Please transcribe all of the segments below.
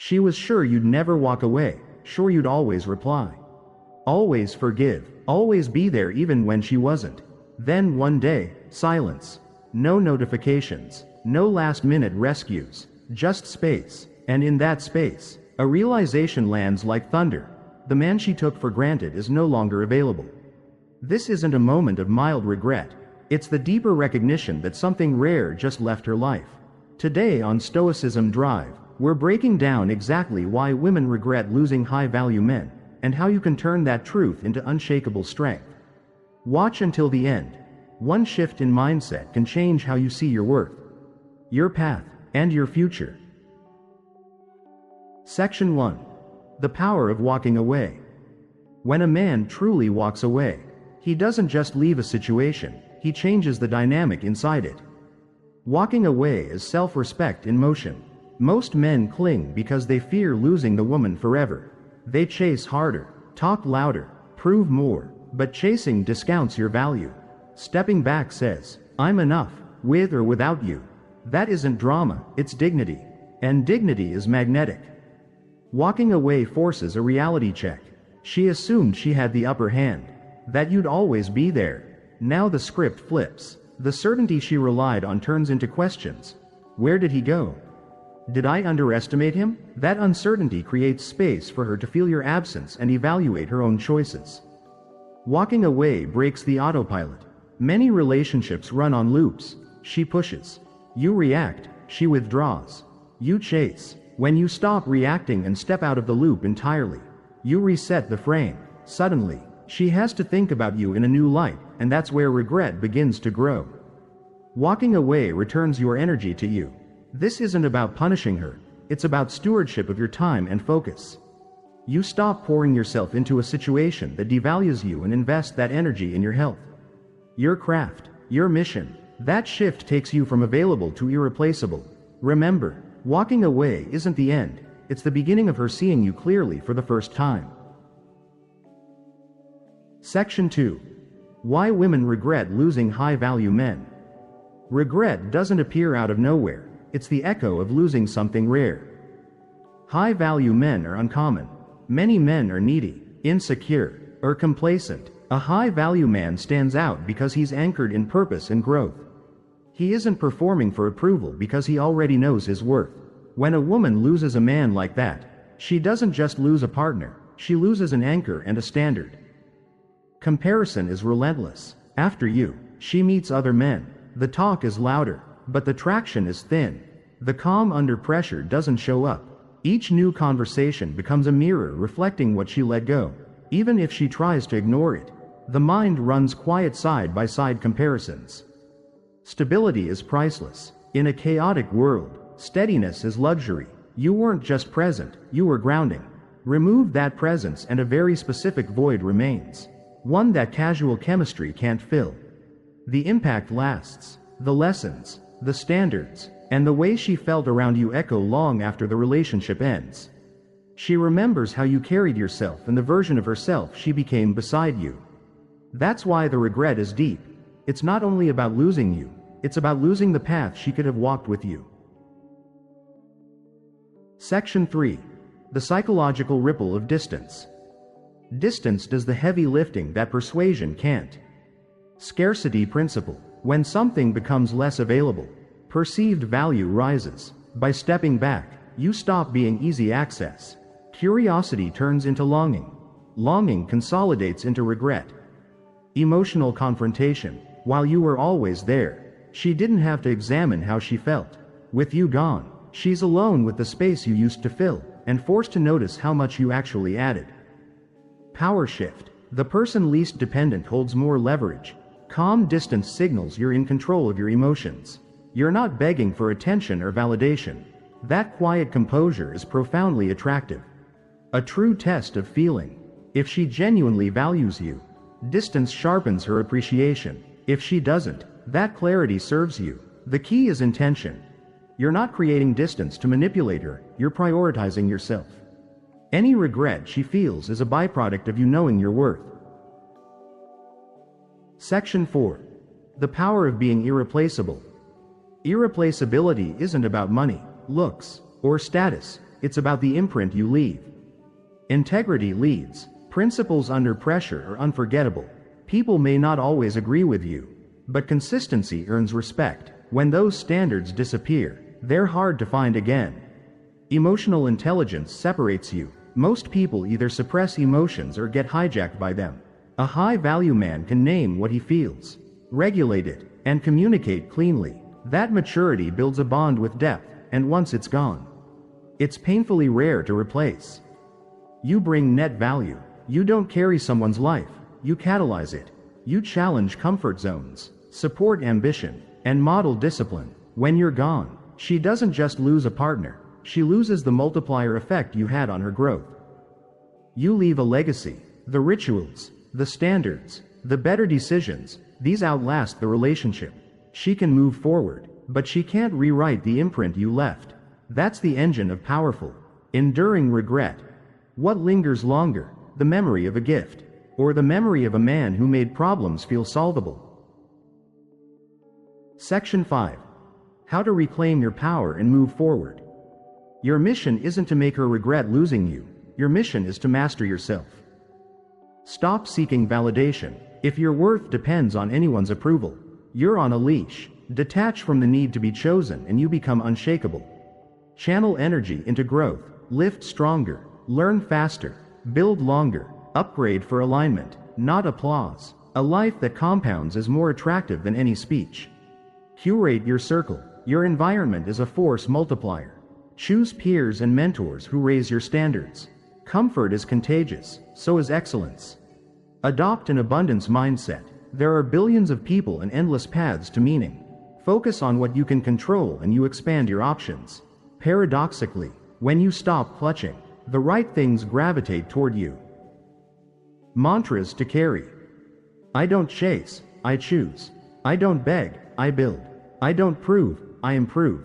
She was sure you'd never walk away, sure you'd always reply. Always forgive, always be there even when she wasn't. Then one day, silence. No notifications, no last-minute rescues, just space. And in that space, a realization lands like thunder. The man she took for granted is no longer available. This isn't a moment of mild regret. It's the deeper recognition that something rare just left her life. Today on Stoicism Drive, we're breaking down exactly why women regret losing high-value men, and how you can turn that truth into unshakable strength. Watch until the end. One shift in mindset can change how you see your worth, your path, and your future. Section 1. The power of walking away. When a man truly walks away, he doesn't just leave a situation, he changes the dynamic inside it. Walking away is self-respect in motion. Most men cling because they fear losing the woman forever. They chase harder, talk louder, prove more, but chasing discounts your value. Stepping back says, "I'm enough, with or without you." That isn't drama, it's dignity. And dignity is magnetic. Walking away forces a reality check. She assumed she had the upper hand, that you'd always be there. Now the script flips. The certainty she relied on turns into questions. Where did he go? Did I underestimate him? That uncertainty creates space for her to feel your absence and evaluate her own choices. Walking away breaks the autopilot. Many relationships run on loops. She pushes. You react. She withdraws. You chase. When you stop reacting and step out of the loop entirely, you reset the frame. Suddenly, she has to think about you in a new light, and that's where regret begins to grow. Walking away returns your energy to you. This isn't about punishing her, it's about stewardship of your time and focus. You stop pouring yourself into a situation that devalues you and invest that energy in your health, your craft, your mission. That shift takes you from available to irreplaceable. Remember, walking away isn't the end, it's the beginning of her seeing you clearly for the first time. Section 2. Why women regret losing high-value men. Regret doesn't appear out of nowhere. It's the echo of losing something rare. High-value men are uncommon. Many men are needy, insecure, or complacent. A high-value man stands out because he's anchored in purpose and growth. He isn't performing for approval because he already knows his worth. When a woman loses a man like that, she doesn't just lose a partner, she loses an anchor and a standard. Comparison is relentless. After you, she meets other men. The talk is louder, but the traction is thin. The calm under pressure doesn't show up. Each new conversation becomes a mirror reflecting what she let go. Even if she tries to ignore it, the mind runs quiet side-by-side comparisons. Stability is priceless. In a chaotic world, steadiness is luxury. You weren't just present, you were grounding. Remove that presence and a very specific void remains. One that casual chemistry can't fill. The impact lasts. The lessons, the standards, and the way she felt around you echo long after the relationship ends. She remembers how you carried yourself and the version of herself she became beside you. That's why the regret is deep. It's not only about losing you, it's about losing the path she could have walked with you. Section 3. The psychological ripple of distance. Distance does the heavy lifting that persuasion can't. Scarcity principle. When something becomes less available, perceived value rises. By stepping back, you stop being easy access. Curiosity turns into longing. Longing consolidates into regret. Emotional confrontation. While you were always there, she didn't have to examine how she felt. With you gone, she's alone with the space you used to fill, and forced to notice how much you actually added. Power shift. The person least dependent holds more leverage. Calm distance signals you're in control of your emotions. You're not begging for attention or validation. That quiet composure is profoundly attractive. A true test of feeling. If she genuinely values you, distance sharpens her appreciation. If she doesn't, that clarity serves you. The key is intention. You're not creating distance to manipulate her, you're prioritizing yourself. Any regret she feels is a byproduct of you knowing your worth. Section 4. The power of being irreplaceable. Irreplaceability isn't about money, looks, or status. it's about the imprint you leave. Integrity leads. Principles under pressure are unforgettable. People may not always agree with you, but consistency earns respect. When those standards disappear, they're hard to find again. Emotional intelligence separates you. Most people either suppress emotions or get hijacked by them. A high-value man can name what he feels, regulate it, and communicate cleanly. That maturity builds a bond with depth, and once it's gone, it's painfully rare to replace. You bring net value. You don't carry someone's life, you catalyze it. You challenge comfort zones, support ambition, and model discipline. When you're gone, she doesn't just lose a partner, she loses the multiplier effect you had on her growth. You leave a legacy. The rituals, the standards, the better decisions, these outlast the relationship. She can move forward, but she can't rewrite the imprint you left. That's the engine of powerful, enduring regret. What lingers longer, the memory of a gift, or the memory of a man who made problems feel solvable? Section 5. How to reclaim your power and move forward. Your mission isn't to make her regret losing you. Your mission is to master yourself. Stop seeking validation. If your worth depends on anyone's approval, you're on a leash. Detach from the need to be chosen and you become unshakable. Channel energy into growth. Lift stronger. Learn faster. Build longer. Upgrade for alignment, not applause. A life that compounds is more attractive than any speech. Curate your circle. Your environment is a force multiplier. Choose peers and mentors who raise your standards. Comfort is contagious, so is excellence. Adopt an abundance mindset. There are billions of people and endless paths to meaning. Focus on what you can control and you expand your options. Paradoxically, when you stop clutching, the right things gravitate toward you. Mantras to carry. I don't chase, I choose. I don't beg, I build. I don't prove, I improve.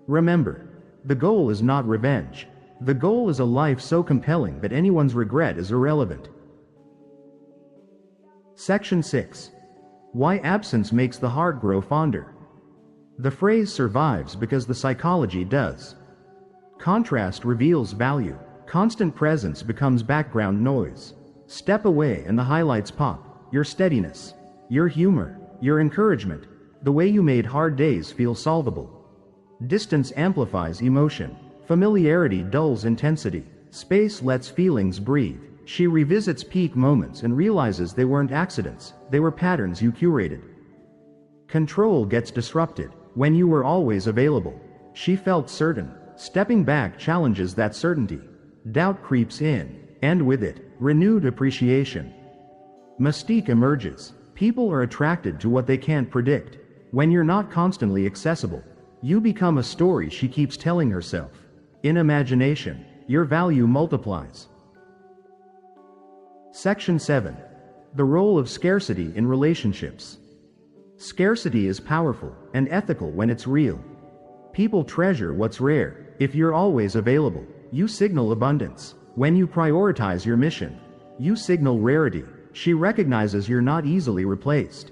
Remember, the goal is not revenge. The goal is a life so compelling that anyone's regret is irrelevant. Section 6. Why absence makes the heart grow fonder. The phrase survives because the psychology does. Contrast reveals value. Constant presence becomes background noise. Step away and the highlights pop. Your steadiness, your humor, your encouragement, the way you made hard days feel solvable. Distance amplifies emotion. Familiarity dulls intensity. Space lets feelings breathe. She revisits peak moments and realizes they weren't accidents, they were patterns you curated. Control gets disrupted. When you were always available, she felt certain. Stepping back challenges that certainty. Doubt creeps in, and with it, renewed appreciation. Mystique emerges. People are attracted to what they can't predict. When you're not constantly accessible, you become a story she keeps telling herself. In imagination, your value multiplies. Section 7. The role of scarcity in relationships. Scarcity is powerful and ethical when it's real. People treasure what's rare. If you're always available, you signal abundance. When you prioritize your mission, you signal rarity. She recognizes you're not easily replaced.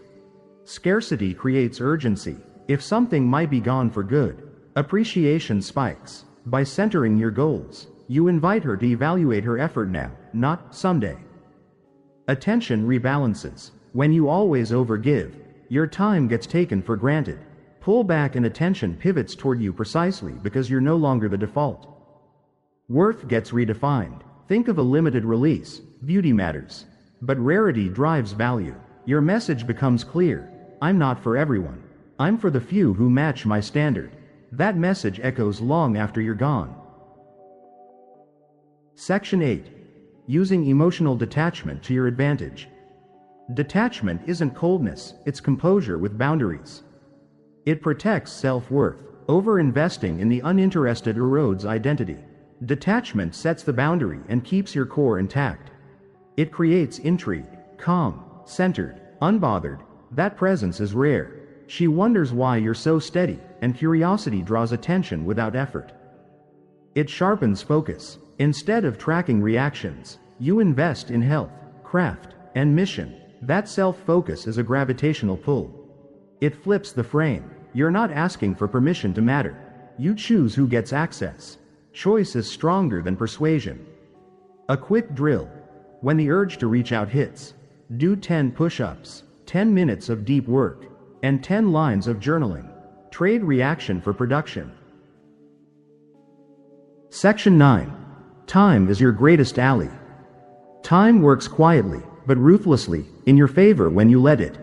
Scarcity creates urgency. If something might be gone for good, appreciation spikes. By centering your goals, you invite her to evaluate her effort now, not someday. Attention rebalances. When you always overgive, your time gets taken for granted. Pull back and attention pivots toward you precisely because you're no longer the default. Worth gets redefined. Think of a limited release. Beauty matters, but rarity drives value. Your message becomes clear. I'm not for everyone. I'm for the few who match my standard. That message echoes long after you're gone. Section 8. Using emotional detachment to your advantage. Detachment isn't coldness, it's composure with boundaries. It protects self-worth. Over-investing in the uninterested erodes identity. Detachment sets the boundary and keeps your core intact. It creates intrigue, calm, centered, unbothered. That presence is rare. She wonders why you're so steady, and curiosity draws attention without effort. It sharpens focus. Instead of tracking reactions, you invest in health, craft, and mission. That self-focus is a gravitational pull. It flips the frame. You're not asking for permission to matter. You choose who gets access. Choice is stronger than persuasion. A quick drill. When the urge to reach out hits, do 10 push-ups, 10 minutes of deep work, and 10 lines of journaling. Trade reaction for production. Section 9. Time is your greatest ally. Time works quietly, but ruthlessly, in your favor when you let it.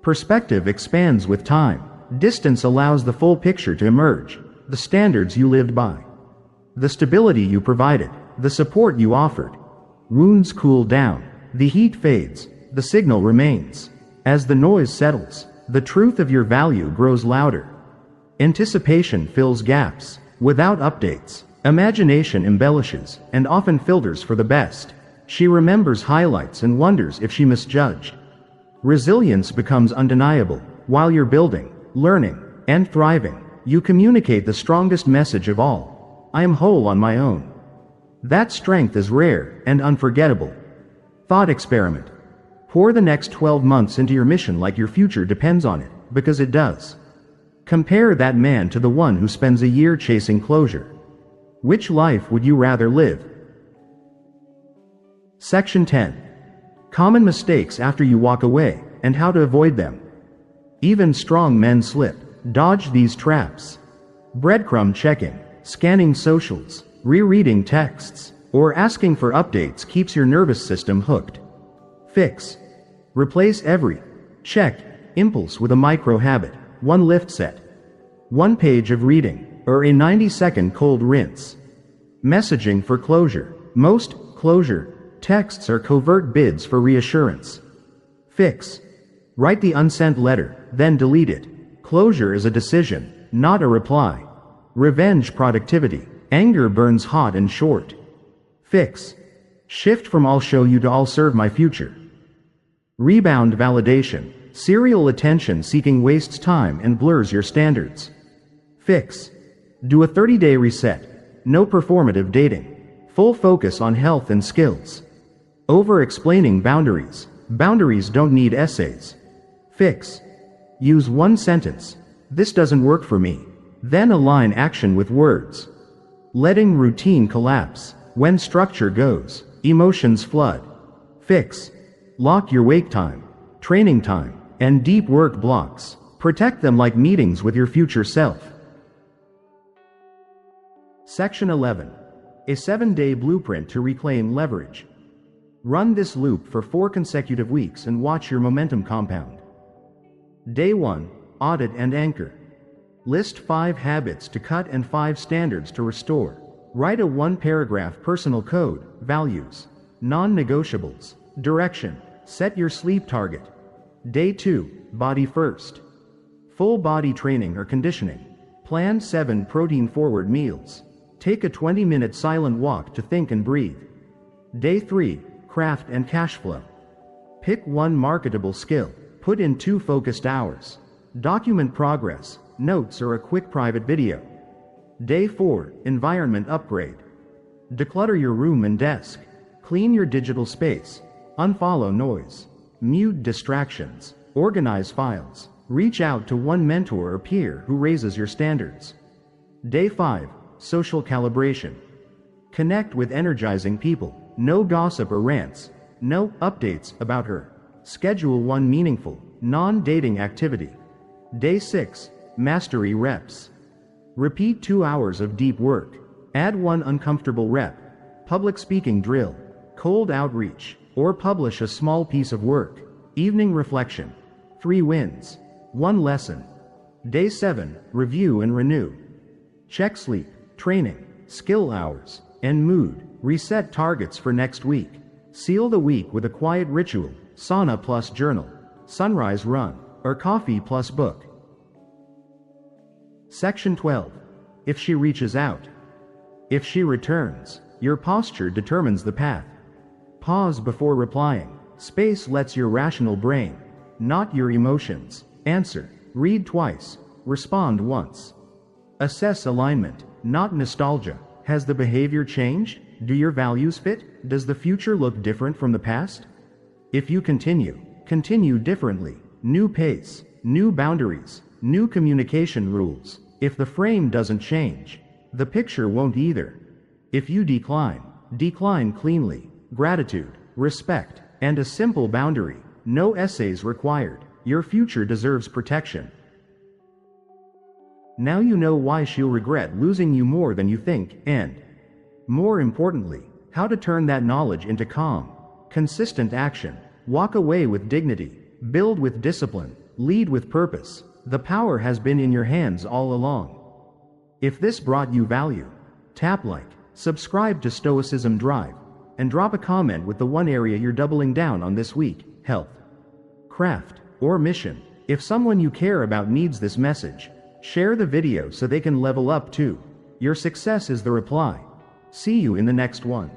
Perspective expands with time. Distance allows the full picture to emerge, the standards you lived by, the stability you provided, the support you offered. Wounds cool down, the heat fades, the signal remains. As the noise settles, the truth of your value grows louder. Anticipation fills gaps. Without updates, imagination embellishes, and often filters for the best. She remembers highlights and wonders if she misjudged. Resilience becomes undeniable. While you're building, learning, and thriving, you communicate the strongest message of all. I am whole on my own. That strength is rare and unforgettable. Thought experiment. Pour the next 12 months into your mission like your future depends on it, because it does. Compare that man to the one who spends a year chasing closure. Which life would you rather live? Section 10. Common mistakes after you walk away, and how to avoid them. Even strong men slip. Dodge these traps. Breadcrumb checking, scanning socials, rereading texts, or asking for updates keeps your nervous system hooked. Fix. Replace every check impulse with a micro habit, one lift set, one page of reading, or a 90-second cold rinse. Messaging for closure. Most closure texts are covert bids for reassurance. Fix. Write the unsent letter, then delete it. Closure is a decision, not a reply. Revenge productivity. Anger burns hot and short. Fix. Shift from I'll show you to I'll serve my future. Rebound validation. Serial attention seeking wastes time and blurs your standards. Fix. Do a 30-day reset. No performative dating. Full focus on health and skills. Over-explaining boundaries. Boundaries don't need essays. Fix. Use one sentence. This doesn't work for me. Then align action with words. Letting routine collapse. When structure goes, emotions flood. Fix. Lock your wake time, training time, and deep work blocks. Protect them like meetings with your future self. Section 11. A 7-day blueprint to reclaim leverage. Run this loop for 4 consecutive weeks and watch your momentum compound. Day 1. Audit and anchor. List 5 habits to cut and 5 standards to restore. Write a 1-paragraph personal code, values, non-negotiables, direction. Set your sleep target. Day 2. Body first. Full body training or conditioning. Plan 7 protein-forward meals. Take a 20-minute silent walk to think and breathe. Day 3. Craft and cash flow. Pick 1 marketable skill. Put in 2 focused hours. Document progress, notes or a quick private video. Day 4. Environment upgrade. Declutter your room and desk. Clean your digital space. Unfollow noise. Mute distractions. Organize files. Reach out to one mentor or peer who raises your standards. Day 5. Social calibration. Connect with energizing people. No gossip or rants. No updates about her. Schedule 1 meaningful, non-dating activity. Day 6. Mastery reps. Repeat 2 hours of deep work. Add 1 uncomfortable rep. Public speaking drill. Cold outreach. Or publish a small piece of work. Evening reflection. 3 wins. 1 lesson. Day 7. Review and renew. Check sleep, training, skill hours, and mood. Reset targets for next week. Seal the week with a quiet ritual, sauna plus journal, sunrise run, or coffee plus book. Section 12. If she reaches out. If she returns, your posture determines the path. Pause before replying. Space lets your rational brain, not your emotions, answer. Read twice. Respond once. Assess alignment, not nostalgia. Has the behavior changed? Do your values fit? Does the future look different from the past? If you continue differently. New pace, new boundaries, new communication rules. If the frame doesn't change, The picture won't either. If you decline, decline cleanly. Gratitude, respect, and a simple boundary. No essays required. Your future deserves protection. Now you know why she'll regret losing you more than you think, and, more importantly, how to turn that knowledge into calm, consistent action. Walk away with dignity, build with discipline, lead with purpose. The power has been in your hands all along. If this brought you value, tap like, subscribe to Stoicism Drive, and drop a comment with the one area you're doubling down on this week: health, craft, or mission. If someone you care about needs this message, share the video so they can level up too. Your success is the reply. See you in the next one.